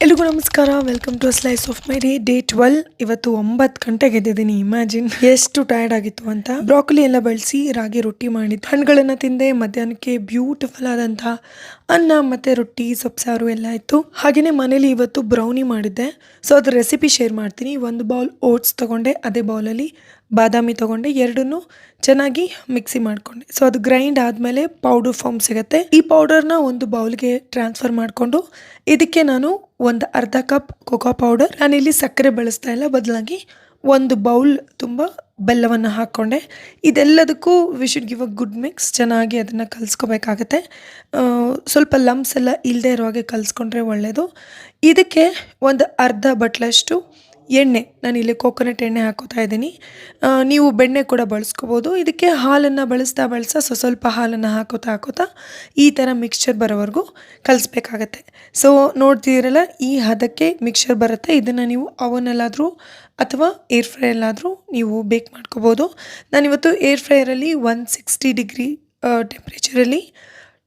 ಎಲ್ರಿಗೂ ನಮಸ್ಕಾರ. Welcome to slice of my day 12. ಇವತ್ತು 9 ಗಂಟೆಗೆ ಎದ್ದಿದ್ದೀನಿ. ಇಮ್ಯಾಜಿನ್ ಎಷ್ಟು ಟಯರ್ಡ್ ಆಗಿತ್ತು ಅಂತ. ಬ್ರಾಕೊಲಿ ಎಲ್ಲ ಬಳಸಿ ರಾಗಿ ರೊಟ್ಟಿ ಮಾಡಿದ್ದೆ, ಹಣ್ಣುಗಳನ್ನ ತಿಂದೆ. ಮಧ್ಯಾಹ್ನಕ್ಕೆ ಬ್ಯೂಟಿಫುಲ್ ಆದಂಥ ಅನ್ನ ಮತ್ತೆ ರೊಟ್ಟಿ, ಸೊಪ್ಸಾರು ಎಲ್ಲ ಇತ್ತು. ಹಾಗೆಯೇ ಮನೇಲಿ ಇವತ್ತು ಬ್ರೌನಿ ಮಾಡಿದ್ದೆ. ಸೊ ಅದ್ರ ರೆಸಿಪಿ ಶೇರ್ ಮಾಡ್ತೀನಿ. ಒಂದು ಬೌಲ್ ಓಟ್ಸ್ ತಗೊಂಡೆ, ಅದೇ ಬೌಲಲ್ಲಿ ಬಾದಾಮಿ ತಗೊಂಡೆ, ಎರಡನ್ನೂ ಚೆನ್ನಾಗಿ ಮಿಕ್ಸಿ ಮಾಡ್ಕೊಂಡೆ. ಸೊ ಅದು ಗ್ರೈಂಡ್ ಆದಮೇಲೆ ಪೌಡರ್ ಫಾರ್ಮ್ ಸಿಗುತ್ತೆ. ಈ ಪೌಡರ್ನ ಒಂದು ಬೌಲ್ಗೆ ಟ್ರಾನ್ಸ್ಫರ್ ಮಾಡಿಕೊಂಡು ಇದಕ್ಕೆ ನಾನು ಒಂದು ಅರ್ಧ ಕಪ್ ಕೋಕೋ ಪೌಡರ್, ನಾನಿಲ್ಲಿ ಸಕ್ಕರೆ ಬಳಸ್ತಾ ಇಲ್ಲ, ಬದಲಾಗಿ ಒಂದು ಬೌಲ್ ತುಂಬ ಬೆಲ್ಲವನ್ನು ಹಾಕ್ಕೊಂಡೆ. ಇದೆಲ್ಲದಕ್ಕೂ we should give a good mix. ಚೆನ್ನಾಗಿ ಅದನ್ನು ಕಲಿಸ್ಕೋಬೇಕಾಗತ್ತೆ. ಸ್ವಲ್ಪ ಲಮ್ಸ್ ಎಲ್ಲ ಇಲ್ಲದೆ ಇರೋ ಹಾಗೆ ಕಲಿಸ್ಕೊಂಡ್ರೆ ಒಳ್ಳೆಯದು. ಇದಕ್ಕೆ ಒಂದು ಅರ್ಧ ಬಟ್ಲಷ್ಟು ಎಣ್ಣೆ, ನಾನಿಲ್ಲಿ ಕೋಕೋನಟ್ ಎಣ್ಣೆ ಹಾಕೋತಾ ಇದ್ದೀನಿ. ನೀವು ಬೆಣ್ಣೆ ಕೂಡ ಬಳಸ್ಕೋಬೋದು. ಇದಕ್ಕೆ ಹಾಲನ್ನು ಬಳಸ್ತಾ ಸ್ವಲ್ಪ ಹಾಲನ್ನು ಹಾಕೋತಾ ಈ ಥರ ಮಿಕ್ಸ್ಚರ್ ಬರೋವರೆಗೂ ಕಲಿಸ್ಬೇಕಾಗತ್ತೆ. ಸೊ ನೋಡ್ತಿದ್ದೀರಲ್ಲ, ಈ ಹದಕ್ಕೆ ಮಿಕ್ಸ್ಚರ್ ಬರುತ್ತೆ. ಇದನ್ನು ನೀವು ಅವನಲ್ಲಾದರೂ ಅಥವಾ ಏರ್ ಫ್ರೈಯಲ್ಲಾದರೂ ನೀವು ಬೇಕ್ ಮಾಡ್ಕೋಬೋದು. ನಾನಿವತ್ತು ಏರ್ ಫ್ರೈಯರಲ್ಲಿ 160 ಡಿಗ್ರಿ ಟೆಂಪ್ರೇಚರಲ್ಲಿ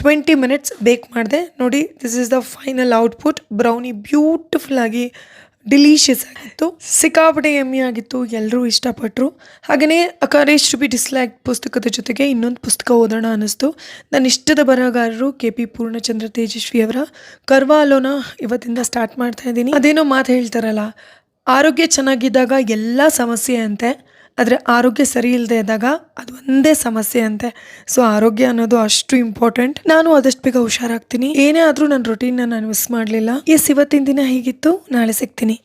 20 ಮಿನಿಟ್ಸ್ ಬೇಕ್ ಮಾಡಿದೆ. ನೋಡಿ, this is the final output. Brownie beautiful ಆಗಿ ಡಿಲೀಷಿಯಸ್ ಆಗಿತ್ತು, ಸಿಕ್ಕಾಪಟ್ಟೆ ಯಮ್ಮಿ ಆಗಿತ್ತು, ಎಲ್ಲರೂ ಇಷ್ಟಪಟ್ಟರು. ಹಾಗೆಯೇ ಅ ಕರೇಜ್ ಟು ಬಿ ಡಿಸ್ಲೈಕ್ಡ್ ಪುಸ್ತಕದ ಜೊತೆಗೆ ಇನ್ನೊಂದು ಪುಸ್ತಕ ಓದೋಣ ಅನ್ನಿಸ್ತು. ನನ್ನ ಇಷ್ಟದ ಬರಹಗಾರರು KP ಪೂರ್ಣಚಂದ್ರ ತೇಜಸ್ವಿ ಅವರ ಕರ್ವಾಲೋನ ಇವತ್ತಿಂದ ಸ್ಟಾರ್ಟ್ ಮಾಡ್ತಾ ಇದ್ದೀನಿ. ಅದೇನೋ ಮಾತು ಹೇಳ್ತಾರಲ್ಲ, ಆರೋಗ್ಯ ಚೆನ್ನಾಗಿದ್ದಾಗ ಎಲ್ಲ ಸಮಸ್ಯೆ ಅಂತೆ, ಆದರೆ ಆರೋಗ್ಯ ಸರಿ ಇಲ್ಲದೆ ಇದ್ದಾಗ ಅದು ಒಂದೇ ಸಮಸ್ಯೆ ಅಂತೆ. ಸೊ ಆರೋಗ್ಯ ಅನ್ನೋದು ಅಷ್ಟು ಇಂಪಾರ್ಟೆಂಟ್. ನಾನು ಆದಷ್ಟು ಬೇಗ ಹುಷಾರಾಗ್ತೀನಿ. ಏನೇ ಆದರೂ ನನ್ನ ರೊಟೀನ್ನ ನಾನು ಮಿಸ್ ಮಾಡಲಿಲ್ಲ. ಇವತ್ತಿನ ದಿನ ಹೀಗಿತ್ತು. ನಾಳೆ ಸಿಗ್ತೀನಿ.